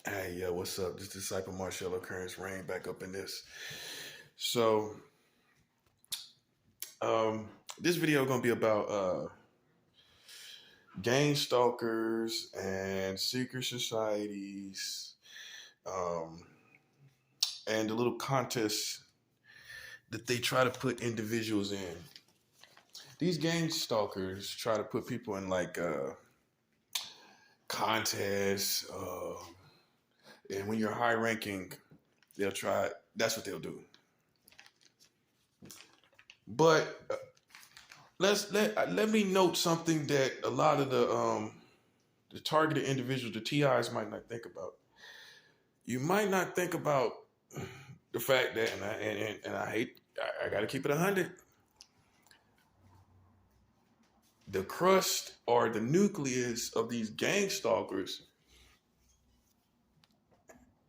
Hey, yo, what's up? This disciple Marshall Occurrence Rain back up in this. So, um, this video gonna be about gang stalkers and secret societies, um, and the little contests that they try to put individuals in. These gang stalkers try to put people in like contests, and when you're high ranking, they'll try. That's what they'll do. But let me note something that a lot of the targeted individuals, the TIs, might not think about. You might not think about the fact that, and I hate, I got to keep it 100. The crust or the nucleus of these gang stalkers,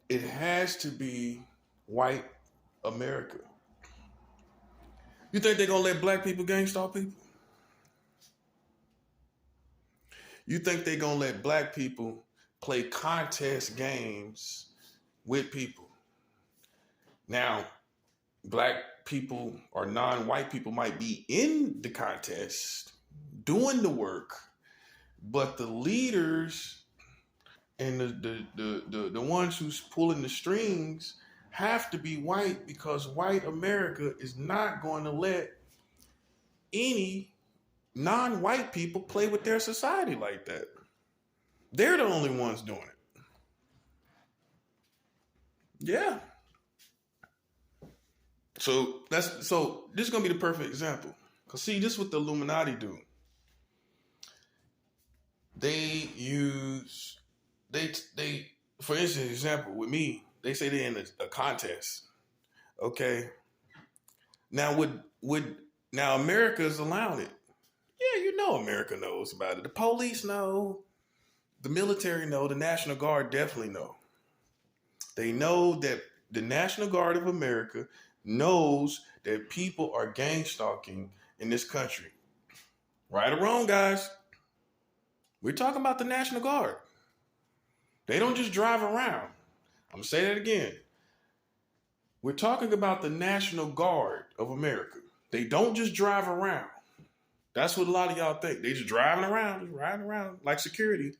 it has to be white America. You think they're gonna let black people gang stalk people? You think they're gonna let black people play contest games with people? Now, black people or non-white people might be in the contest doing the work, but the leaders and the ones who's pulling the strings have to be white, because white America is not going to let any non-white people play with their society like that. They're the only ones doing it. Yeah. So this is gonna be the perfect example. Cause see, this is what the Illuminati do. They use they for instance, example with me, they say they're in a contest. Okay. Now would now America is allowing it. Yeah, you know America knows about it. The police know, the military know, the National Guard definitely know. They know that the National Guard of America knows that people are gang stalking in this country. Right or wrong, guys? We're talking about the National Guard. They don't just drive around. I'm going to say that again. We're talking about the National Guard of America. They don't just drive around. That's what a lot of y'all think. They just driving around, just riding around like security.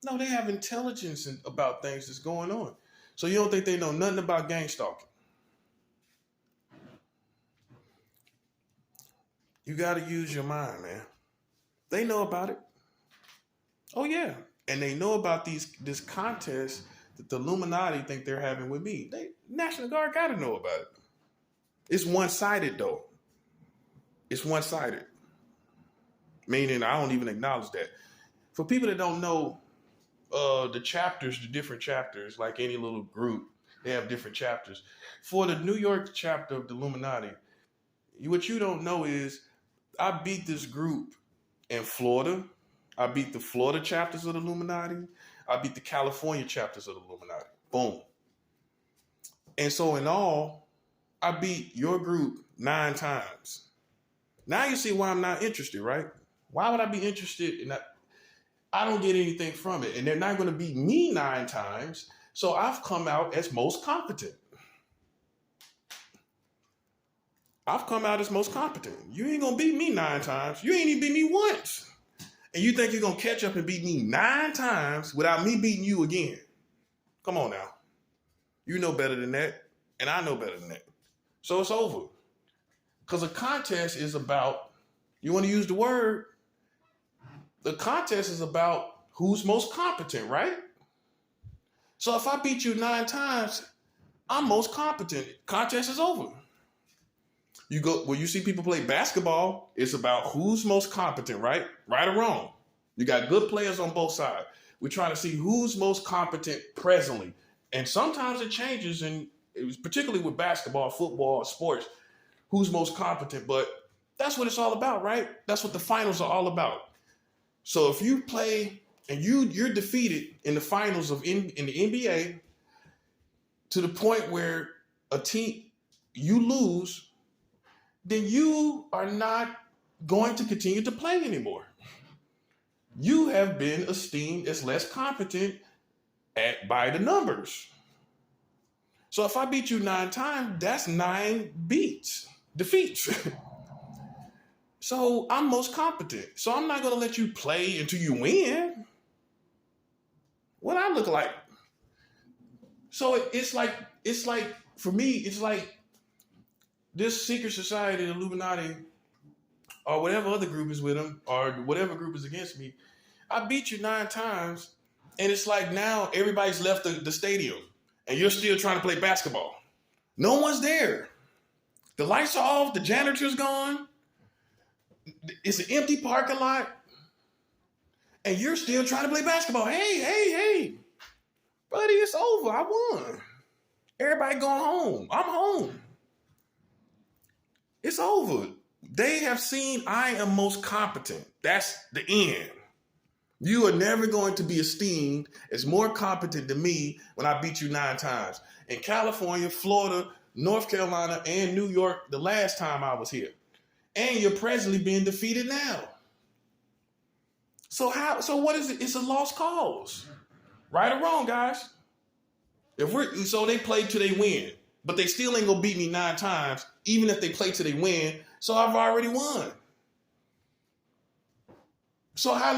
No, they have intelligence about things that's going on. So you don't think they know nothing about gang stalking? You got to use your mind, man. They know about it. Oh yeah, and they know about this contest that the Illuminati think they're having with me. They National Guard got to know about it. It's one sided though. It's one sided, meaning I don't even acknowledge that. For people that don't know the chapters, the different chapters, like any little group, they have different chapters. For the New York chapter of the Illuminati, what you don't know is I beat this group in Florida. I beat the Florida chapters of the Illuminati. I beat the California chapters of the Illuminati. Boom. And so in all, I beat your group 9 times. Now you see why I'm not interested, right? Why would I be interested in that? I don't get anything from it. And they're not going to beat me 9 times. So I've come out as most competent. I've come out as most competent. You ain't going to beat me 9 times. You ain't even beat me once. And you think you're going to catch up and beat me 9 times without me beating you again? Come on now. You know better than that. And I know better than that. So it's over. Because a contest is about, you want to use the word, the contest is about who's most competent, right? So if I beat you 9 times, I'm most competent. Contest is over. You go when you see people play basketball, it's about who's most competent, right? Right or wrong. You got good players on both sides. We're trying to see who's most competent presently. And sometimes it changes, and it was particularly with basketball, football, sports, who's most competent. But that's what it's all about, right? That's what the finals are all about. So if you play and you're defeated in the finals in the NBA to the point where a team you lose, then you are not going to continue to play anymore. You have been esteemed as less competent by the numbers. So if I beat you 9 times, that's 9 defeats. So I'm most competent. So I'm not gonna let you play until you win. What I look like? So it's like for me, it's like this secret society, the Illuminati, or whatever other group is with them, or whatever group is against me. I beat you 9 times, and it's like now everybody's left the stadium, and you're still trying to play basketball. No one's there. The lights are off. The janitor's gone. It's an empty parking lot, and you're still trying to play basketball. Hey, buddy, it's over. I won. Everybody going home. I'm home. It's over. They have seen I am most competent. That's the end. You are never going to be esteemed as more competent than me when I beat you 9 times. In California, Florida, North Carolina, and New York the last time I was here. And you're presently being defeated now. So what is it? It's a lost cause. Right or wrong, guys? So they play till they win, but they still ain't gonna beat me 9 times, even if they play till they win. So I've already won. So how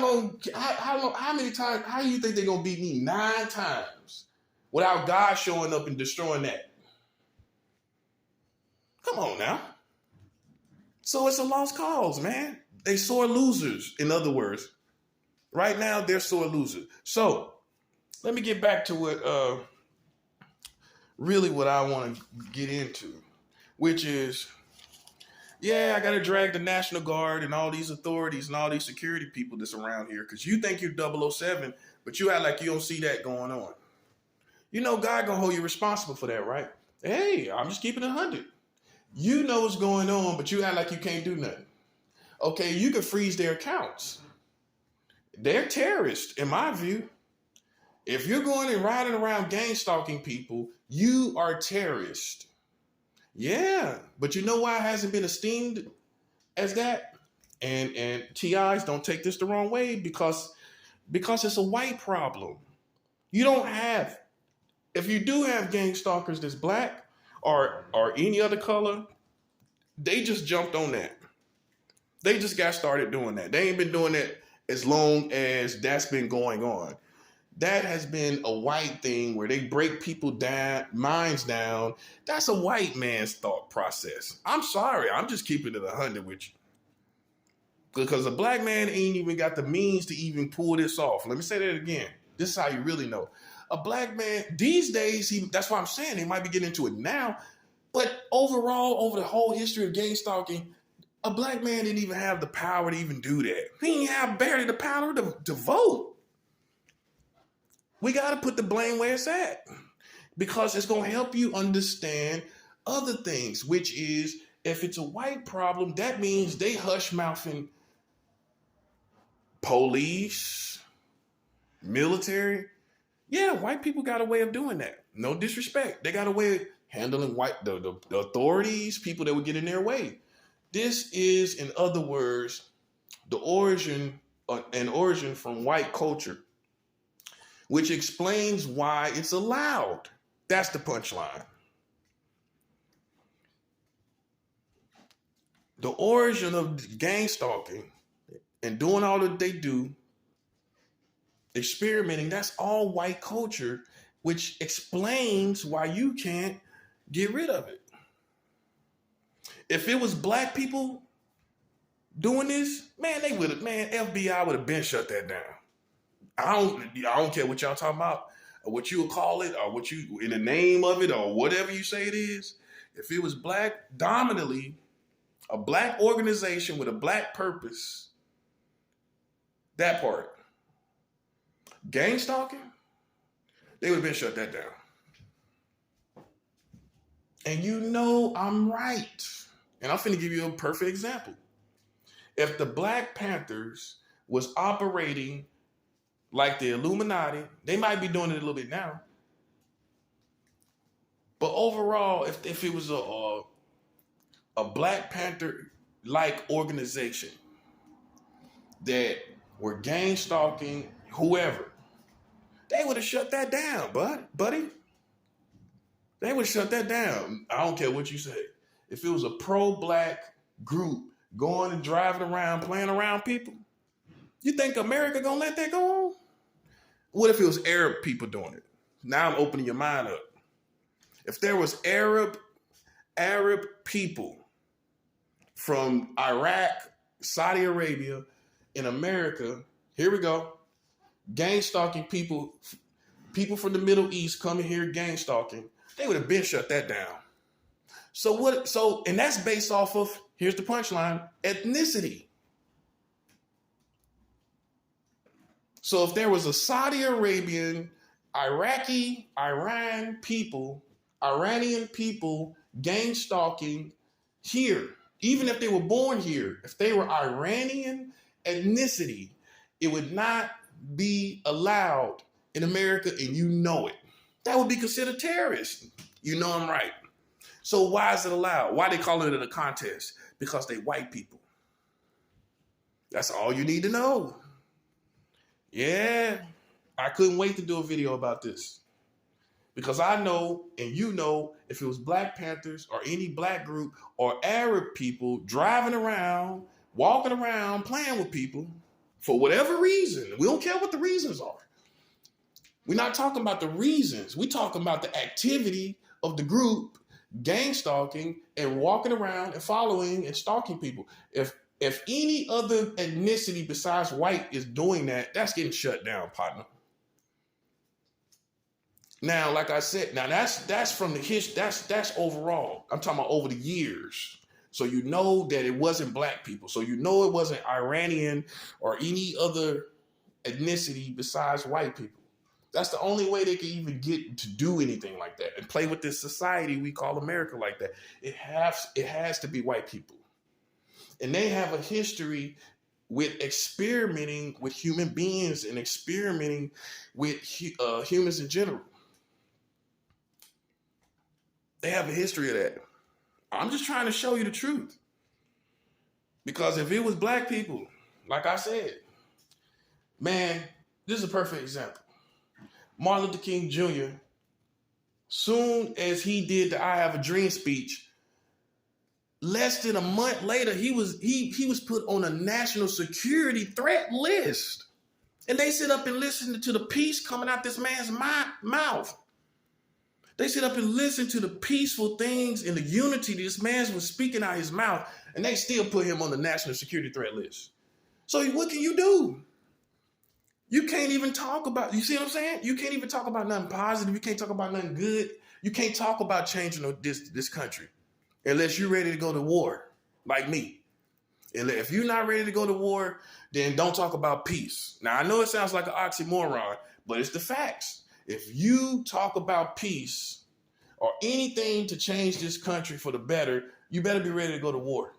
many times? How do you think they're gonna beat me 9 times without God showing up and destroying that? Come on now. So it's a lost cause, man. They sore losers. In other words, right now they're sore losers. So let me get back to what I want to get into, which is, yeah, I got to drag the National Guard and all these authorities and all these security people that's around here because you think you're 007, but you act like you don't see that going on. You know God gonna hold you responsible for that, right? Hey, I'm just keeping it 100. You know what's going on, but you act like you can't do nothing. Okay, you can freeze their accounts. They're terrorists, in my view. If you're going and riding around gang stalking people, you are terrorist. Yeah, but you know why it hasn't been esteemed as that? And TIs don't take this the wrong way because it's a white problem. You don't have, if you do have gang stalkers that's black or any other color, they just jumped on that. They just got started doing that. They ain't been doing that as long as that's been going on. That has been a white thing where they break people down, minds down. That's a white man's thought process. I'm sorry. I'm just keeping it 100 with you. Because a black man ain't even got the means to even pull this off. Let me say that again. This is how you really know. A black man, these days, that's why I'm saying they might be getting into it now. But overall, over the whole history of gang stalking, a black man didn't even have the power to even do that. He didn't have barely the power to vote. We got to put the blame where it's at because it's going to help you understand other things, which is if it's a white problem, that means they hush mouthing police, military. Yeah, white people got a way of doing that. No disrespect. They got a way of handling the authorities, people that would get in their way. This is, in other words, an origin from white culture, which explains why it's allowed. That's the punchline. The origin of gang stalking and doing all that they do, experimenting, that's all white culture, which explains why you can't get rid of it. If it was black people doing this, FBI would have been shut that down. I don't care what y'all talking about, or what you would call it, or what you in the name of it, or whatever you say it is. If it was black, dominantly, a black organization with a black purpose, that part, gang stalking, they would have been shut that down. And you know I'm right. And I'm finna give you a perfect example. If the Black Panthers was operating like the Illuminati, they might be doing it a little bit now. But overall, if it was a Black Panther-like organization that were gang stalking whoever, they would have shut that down, buddy. They would shut that down. I don't care what you say. If it was a pro-black group going and driving around, playing around people, you think America gonna let that go on? What if it was Arab people doing it? Now I'm opening your mind up. If there was Arab people from Iraq, Saudi Arabia, in America, here we go, gang stalking people from the Middle East coming here gang stalking, they would have been shut that down. And that's based off of, here's the punchline, ethnicity. So if there was a Saudi Arabian, Iranian people gang stalking here, even if they were born here, if they were Iranian ethnicity, it would not be allowed in America, and you know it. That would be considered terrorist. You know I'm right. So why is it allowed? Why they calling it a contest? Because they white people. That's all you need to know. Yeah, I couldn't wait to do a video about this. Because I know, and you know, if it was Black Panthers or any black group or Arab people driving around, walking around, playing with people, for whatever reason, we don't care what the reasons are. We're not talking about the reasons. We're talking about the activity of the group gang stalking and walking around and following and stalking people. If any other ethnicity besides white is doing that, that's getting shut down, partner. Now, like I said, now that's from the history. That's overall. I'm talking about over the years. So you know that it wasn't black people. So you know it wasn't Iranian or any other ethnicity besides white people. That's the only way they can even get to do anything like that and play with this society we call America like that. It has to be white people. And they have a history with experimenting with human beings and experimenting with humans in general. They have a history of that. I'm just trying to show you the truth. Because if it was black people, like I said, man, this is a perfect example. Martin Luther King Jr., soon as he did the I Have a Dream speech, less than a month later, he was put on a national security threat list. And they sit up and listen to the peace coming out this man's mouth. They sit up and listen to the peaceful things and the unity this man was speaking out his mouth, and they still put him on the national security threat list. So what can you do? You can't even talk about, you see what I'm saying? You can't even talk about nothing positive. You can't talk about nothing good. You can't talk about changing this country unless you're ready to go to war, like me. And if you're not ready to go to war, then don't talk about peace. Now, I know it sounds like an oxymoron, but it's the facts. If you talk about peace or anything to change this country for the better, you better be ready to go to war.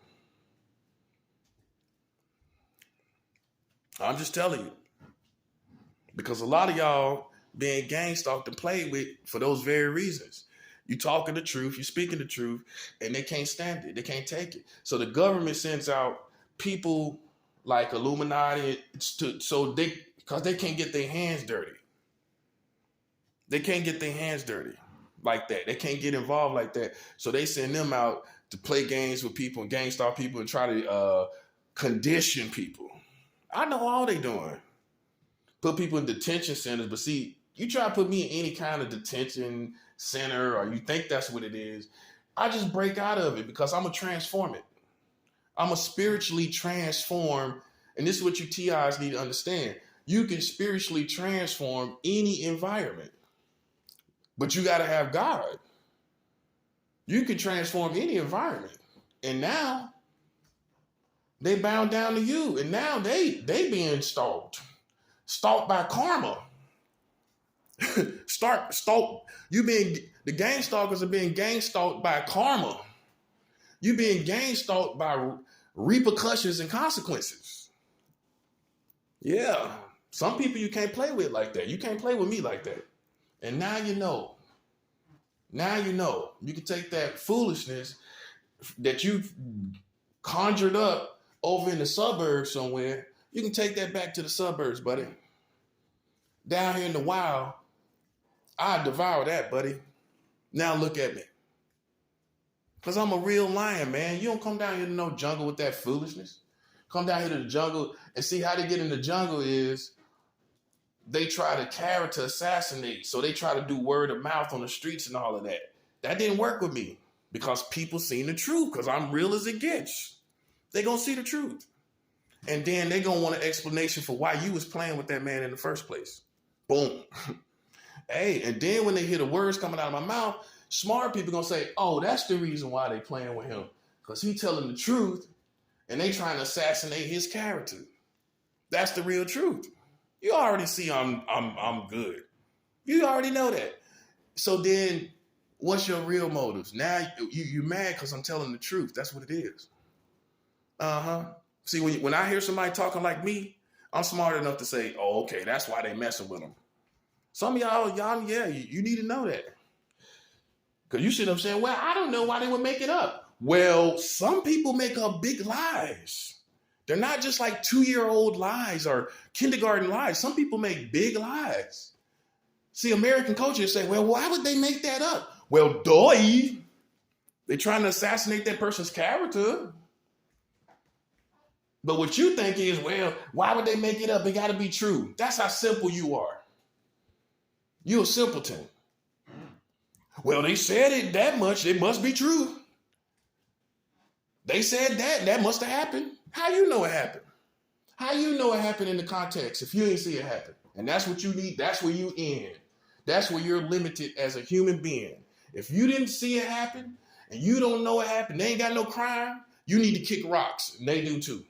I'm just telling you. Because a lot of y'all being gang stalked and played with for those very reasons. You talking the truth, you speaking the truth, and they can't stand it. They can't take it. So the government sends out people like Illuminati because they can't get their hands dirty. They can't get their hands dirty like that. They can't get involved like that. So they send them out to play games with people and gang stalk people and try to condition people. I know all they doing. Put people in detention centers, but see, you try to put me in any kind of detention center or you think that's what it is, I just break out of it because I'm going to transform it. I'm going to spiritually transform, and this is what you TIs need to understand. You can spiritually transform any environment, but you got to have God. You can transform any environment, and now they bound down to you, and now they being stalked by karma. The gang stalkers are being gang stalked by karma. You being gang stalked by repercussions and consequences. Yeah. Some people you can't play with like that. You can't play with me like that. And now you know. Now you know. You can take that foolishness that you conjured up over in the suburbs somewhere. You can take that back to the suburbs, buddy. Down here in the wild, I devour that, buddy. Now look at me. Because I'm a real lion, man. You don't come down here to no jungle with that foolishness. Come down here to the jungle and see how they get in the jungle is they try to character assassinate. So they try to do word of mouth on the streets and all of that. That didn't work with me because people seen the truth because I'm real as it gets. They going to see the truth. And then they going to want an explanation for why you was playing with that man in the first place. Boom. Hey, and then when they hear the words coming out of my mouth, smart people going to say, oh, that's the reason why they playing with him. Because he telling the truth and they trying to assassinate his character. That's the real truth. You already see I'm good. You already know that. So then what's your real motives? Now you're mad because I'm telling the truth. That's what it is. See, when I hear somebody talking like me, I'm smart enough to say, oh, okay, that's why they messing with them. Some of y'all, yeah, you need to know that. Because you see what I'm saying? Well, I don't know why they would make it up. Well, some people make up big lies. They're not just like 2-year-old lies or kindergarten lies. Some people make big lies. See, American culture say, well, why would they make that up? Well, they're trying to assassinate that person's character. But what you think is, well, why would they make it up? It got to be true. That's how simple you are. You're a simpleton. Well, they said it that much. It must be true. They said that must have happened. How you know it happened? How you know it happened in the context if you ain't see it happen? And that's what you need. That's where you end. That's where you're limited as a human being. If you didn't see it happen and you don't know it happened, they ain't got no crime, you need to kick rocks. And they do too.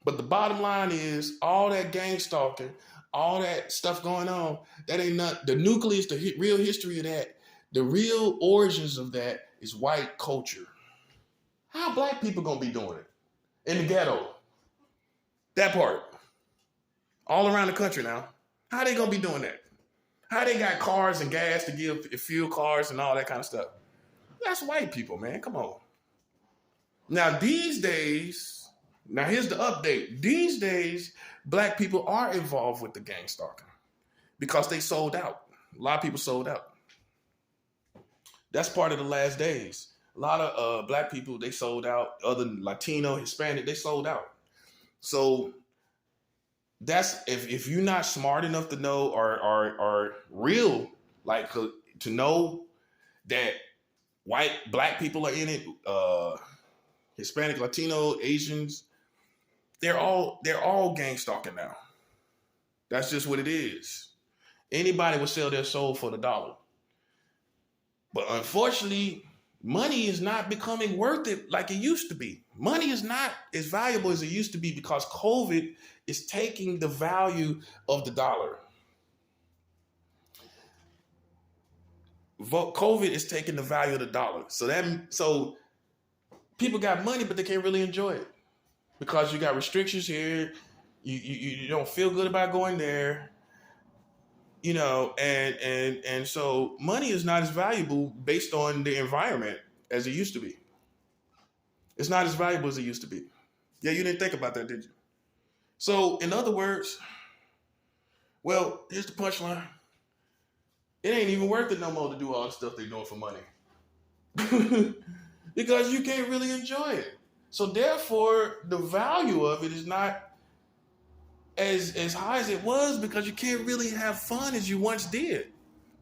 But the bottom line is all that gang stalking, all that stuff going on, that ain't not the nucleus, the real history of that, the real origins of that is white culture. How black people gonna be doing it in the ghetto? That part. All around the country now. How they gonna be doing that? How they got cars and gas to give fuel cars and all that kind of stuff? That's white people, man. Come on. Now these days, here's the update. These days, black people are involved with the gang stalking because they sold out. A lot of people sold out. That's part of the last days. A lot of black people, they sold out. Other Latino, Hispanic, they sold out. So that's if you're not smart enough to know or real, like to know that black people are in it, Hispanic, Latino, Asians, they're all gang stalking now. That's just what it is. Anybody would sell their soul for the dollar. But unfortunately, money is not becoming worth it like it used to be. Money is not as valuable as it used to be because COVID is taking the value of the dollar. COVID is taking the value of the dollar. So people got money, but they can't really enjoy it because you got restrictions here. You don't feel good about going there. You know, and so money is not as valuable based on the environment as it used to be. It's not as valuable as it used to be. Yeah, you didn't think about that, did you? So, in other words, well, here's the punchline. It ain't even worth it no more to do all the stuff they're doing for money. Because you can't really enjoy it. So therefore, the value of it is not as high as it was because you can't really have fun as you once did.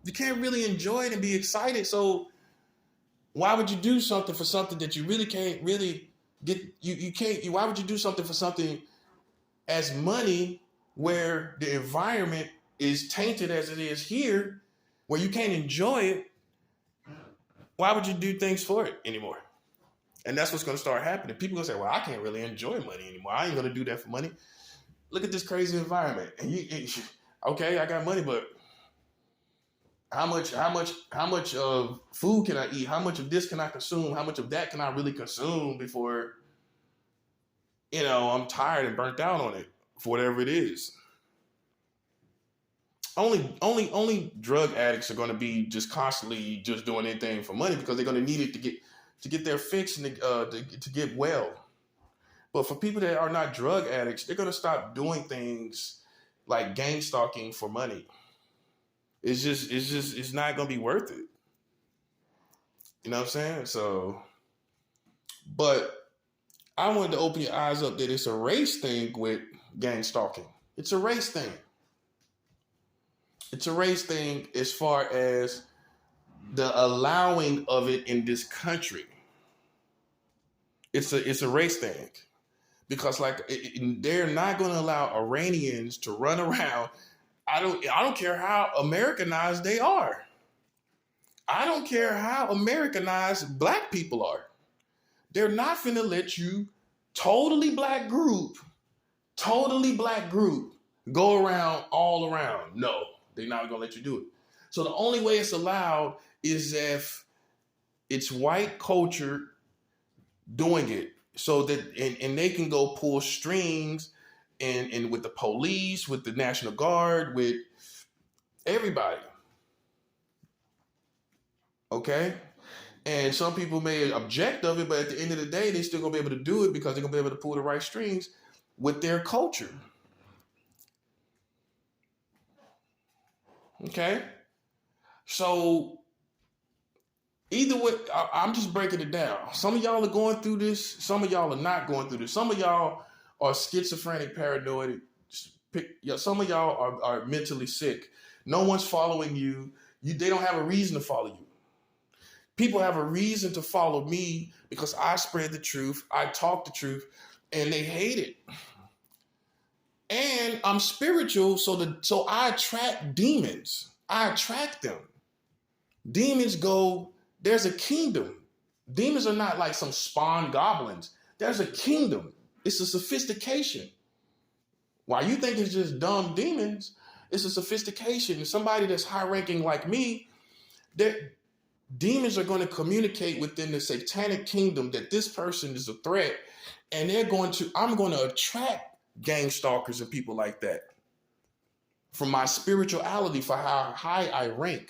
You can't really enjoy it and be excited. So why would you do something for something that you really can't really get? Why would you do something for something as money where the environment is tainted as it is here, where you can't enjoy it? Why would you do things for it anymore? And that's what's going to start happening. People are going to say, well, I can't really enjoy money anymore. I ain't going to do that for money. Look at this crazy environment. And okay, I got money, but how much food can I eat? How much of this can I consume? How much of that can I really consume before, I'm tired and burnt out on it for whatever it is? Only drug addicts are going to be just constantly just doing anything for money because they're going to need it to get their fix and to get well. But for people that are not drug addicts, they're going to stop doing things like gang stalking for money. It's not gonna be worth it. You know what I'm saying? So, but I wanted to open your eyes up that it's a race thing with gang stalking. It's a race thing. It's a race thing as far as the allowing of it in this country. It's a race thing because they're not going to allow Iranians to run around. I don't care how Americanized they are. I don't care how Americanized black people are. They're not finna let you totally black group go around all around. No, they're not gonna let you do it. So the only way it's allowed is if it's white culture doing it. So that and they can go pull strings and with the police, with the National Guard, with everybody. Okay? And some people may object of it, but at the end of the day, they're still gonna be able to do it because they're gonna be able to pull the right strings with their culture. Okay? So either way, I'm just breaking it down. Some of y'all are going through this, some of y'all are not going through this. Some of y'all are schizophrenic, paranoid. Some of y'all are mentally sick. No one's following you. They don't have a reason to follow you. People have a reason to follow me because I spread the truth, I talk the truth, and they hate it. And I'm spiritual, so I attract demons. I attract them. Demons go, there's a kingdom. Demons are not like some spawn goblins. There's a kingdom. It's a sophistication. While you think it's just dumb demons, it's a sophistication. And somebody that's high ranking like me, demons are going to communicate within the satanic kingdom that this person is a threat. And I'm going to attract gang stalkers and people like that. From my spirituality, for how high I rank,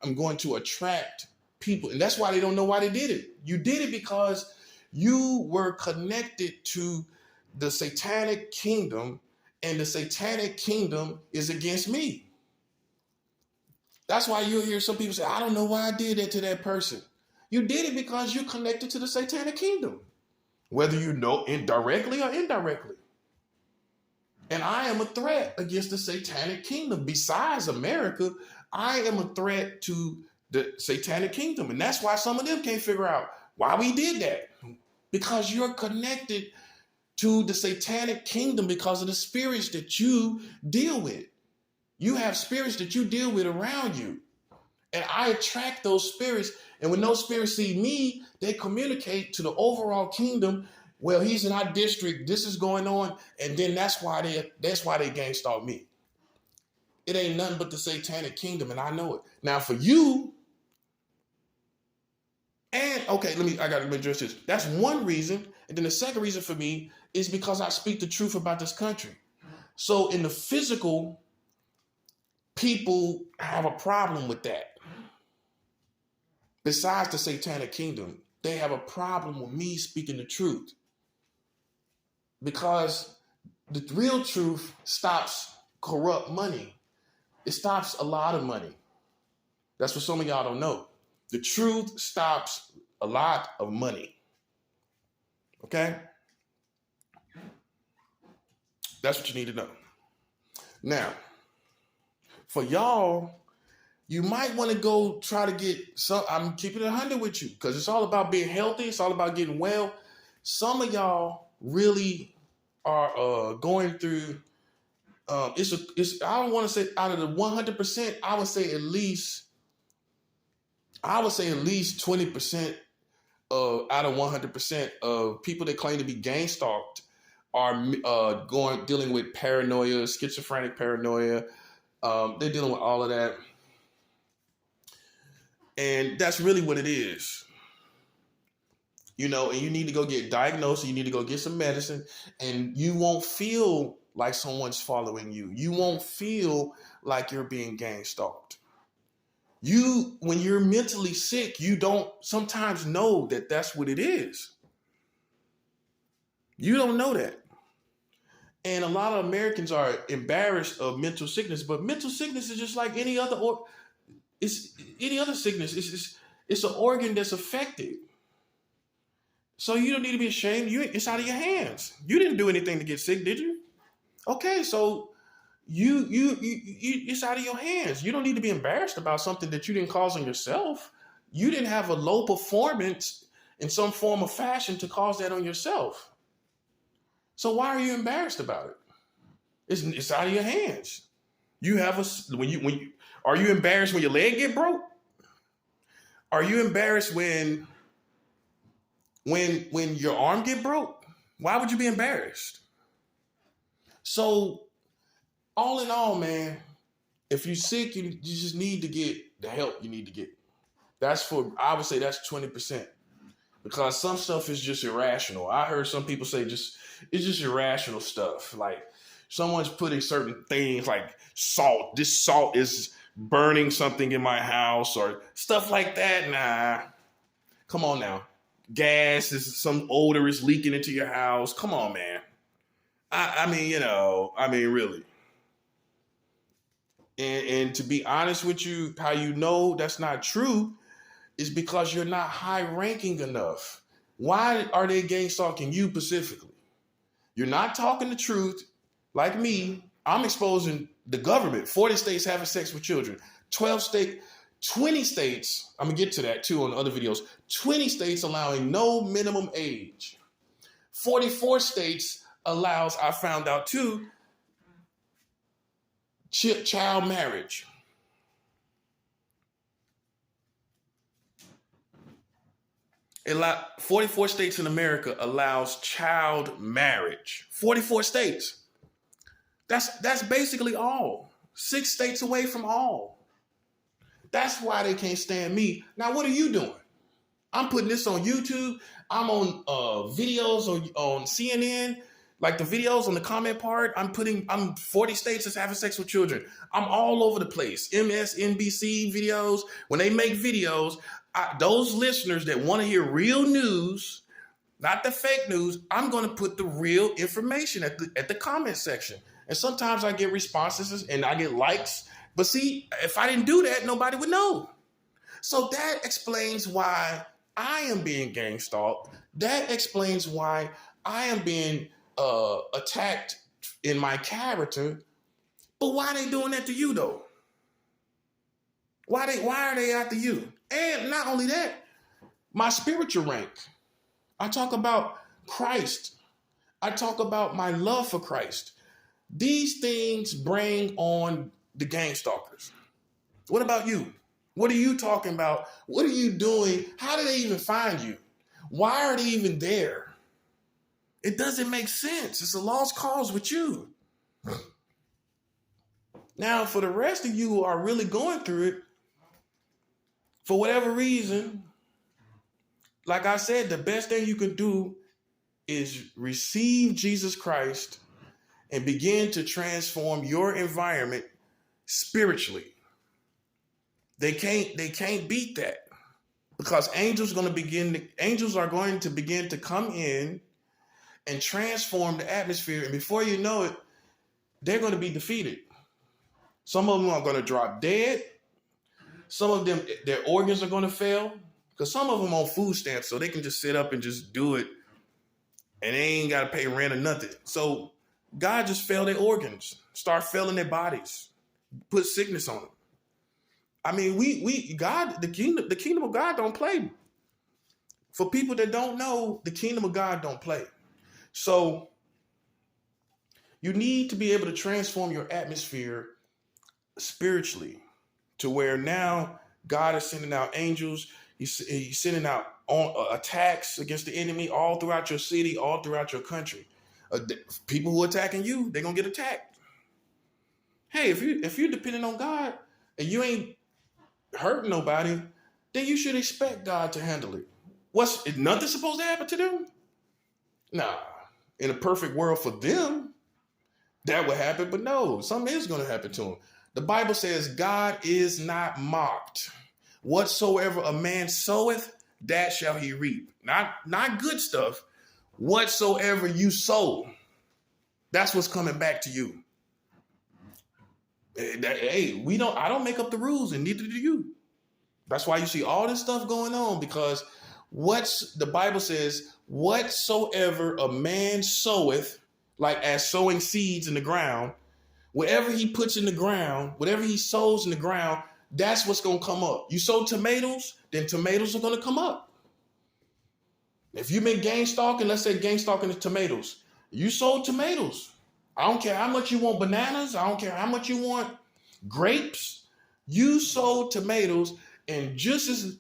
I'm going to attract people. And that's why they don't know why they did it. You did it because you were connected to the satanic kingdom, and the satanic kingdom is against me. That's why you'll hear some people say, I don't know why I did that to that person. You did it because you're connected to the satanic kingdom, whether you know indirectly or indirectly. And I am a threat against the satanic kingdom. Besides America, I am a threat to the satanic kingdom. And that's why some of them can't figure out why we did that. Because you're connected to the satanic kingdom because of the spirits that you deal with. You have spirits that you deal with around you. And I attract those spirits. And when those spirits see me, they communicate to the overall kingdom. Well, he's in our district. This is going on. And then that's why they gang stalk me. It ain't nothing but the satanic kingdom. And I know it. Now for you, and okay, I got to address this. That's one reason. And then the second reason for me is because I speak the truth about this country. So in the physical, people have a problem with that. Besides the satanic kingdom, they have a problem with me speaking the truth. Because the real truth stops corrupt money. It stops a lot of money. That's what some of y'all don't know. The truth stops a lot of money. Okay? That's what you need to know. Now, for y'all, you might want to go try to get some. I'm keeping it 100 with you because it's all about being healthy. It's all about getting well. Some of y'all really are going through. I don't want to say out of the 100%. I would say at least 20% out of 100% of people that claim to be gang stalked are dealing with paranoia, schizophrenic paranoia. They're dealing with all of that. And that's really what it is. You know, and you need to go get diagnosed. You need to go get some medicine. And you won't feel like someone's following you. You won't feel like you're being gang stalked. When you're mentally sick, you don't sometimes know that that's what it is. You don't know that. And a lot of Americans are embarrassed of mental sickness, but mental sickness is just like any other, or it's any other sickness. It's an organ that's affected. So you don't need to be ashamed. It's out of your hands. You didn't do anything to get sick, did you? Okay, so it's out of your hands. You don't need to be embarrassed about something that you didn't cause on yourself. You didn't have a low performance in some form or fashion to cause that on yourself. So why are you embarrassed about it? It's out of your hands. You have when you are you embarrassed when your leg get broke? Are you embarrassed when your arm get broke? Why would you be embarrassed? So all in all, man, if you're sick, you just need to get the help you need to get. I would say that's 20%. Because some stuff is just irrational. I heard some people say it's just irrational stuff. Like someone's putting certain things like salt. This salt is burning something in my house or stuff like that. Nah, come on now. Gas is some odor is leaking into your house. Come on, man. I mean, really. And to be honest with you, how you know that's not true is because you're not high ranking enough. Why are they gang stalking you specifically? You're not talking the truth. Like me, I'm exposing the government. 40 states having sex with children. 20 states, I'm gonna get to that too on other videos. 20 states allowing no minimum age. 44 states allows, I found out too, child marriage. 44 states in America allows child marriage. 44 states. That's basically all. 6 states away from all. That's why they can't stand me. Now, what are you doing? I'm putting this on YouTube. I'm on videos on CNN. Like the videos on the comment part, I'm 40 states that's having sex with children. I'm all over the place. MSNBC videos. When they make videos, those listeners that want to hear real news, not the fake news, I'm going to put the real information at the comment section. And sometimes I get responses and I get likes. But see, if I didn't do that, nobody would know. So that explains why I am being gang stalked. That explains why I am being attacked in my character. But why are they doing that to you though? Why are they after you? And not only that, my spiritual rank. I talk about Christ. I talk about my love for Christ. These things bring on the gang stalkers. What about you? What are you talking about? What are you doing? How do they even find you? Why are they even there? It doesn't make sense. It's a lost cause with you. Now, for the rest of you who are really going through it, for whatever reason, like I said, the best thing you can do is receive Jesus Christ and begin to transform your environment spiritually. They can't beat that because angels are going to begin to come in and transform the atmosphere. And before you know it, they're going to be defeated. Some of them are going to drop dead. Some of them, their organs are going to fail because some of them on food stamps, so they can just sit up and just do it and they ain't got to pay rent or nothing. So God just failed their organs, start failing their bodies, put sickness on them. I mean, the kingdom of God don't play. For people that don't know, the kingdom of God don't play. So you need to be able to transform your atmosphere spiritually to where now God is sending out angels. He's sending out attacks against the enemy all throughout your city, all throughout your country. People who are attacking you, they're going to get attacked. Hey, if you're depending on God and you ain't hurting nobody, then you should expect God to handle it. Is nothing supposed to happen to them? Nah. In a perfect world for them, that would happen, but no, something is going to happen to them. The Bible says God is not mocked. Whatsoever a man soweth, that shall he reap. Not good stuff. Whatsoever you sow, That's what's coming back to you. Hey, I don't make up the rules, and neither do you. That's why you see all this stuff going on, because what's the Bible says, whatsoever a man soweth, like as sowing seeds in the ground, whatever he puts in the ground, whatever he sows in the ground, that's what's going to come up. You sow tomatoes, then tomatoes are going to come up. If you've been gang stalking, let's say gang stalking is tomatoes. You sold tomatoes. I don't care how much you want bananas. I don't care how much you want grapes. You sold tomatoes, and just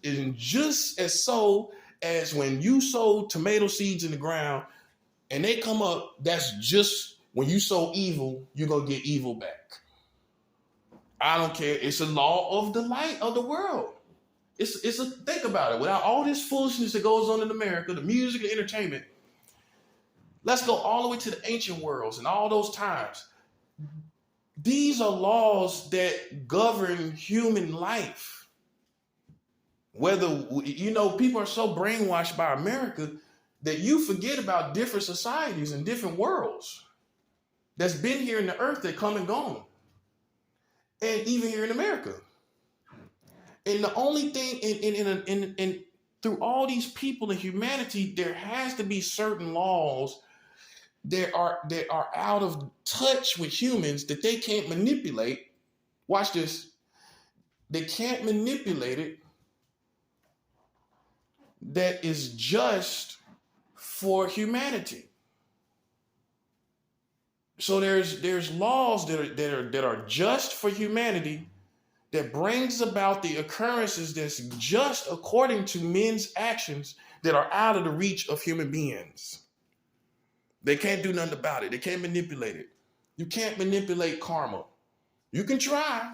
as so as when you sow tomato seeds in the ground and they come up, that's just when you sow evil, you're going to get evil back. I don't care. It's a law of the light of the world. Think about it. Without all this foolishness that goes on in America, the music and entertainment, let's go all the way to the ancient worlds and all those times. These are laws that govern human life. Whether, people are so brainwashed by America that you forget about different societies and different worlds that's been here in the earth that come and gone. And even here in America. And the only thing in through all these people in humanity, there has to be certain laws that are out of touch with humans that they can't manipulate. Watch this. They can't manipulate it. That is just for humanity. So there's laws that are just for humanity, that brings about the occurrences that's just according to men's actions that are out of the reach of human beings. They can't do nothing about it. They can't manipulate it. You can't manipulate karma. You can try.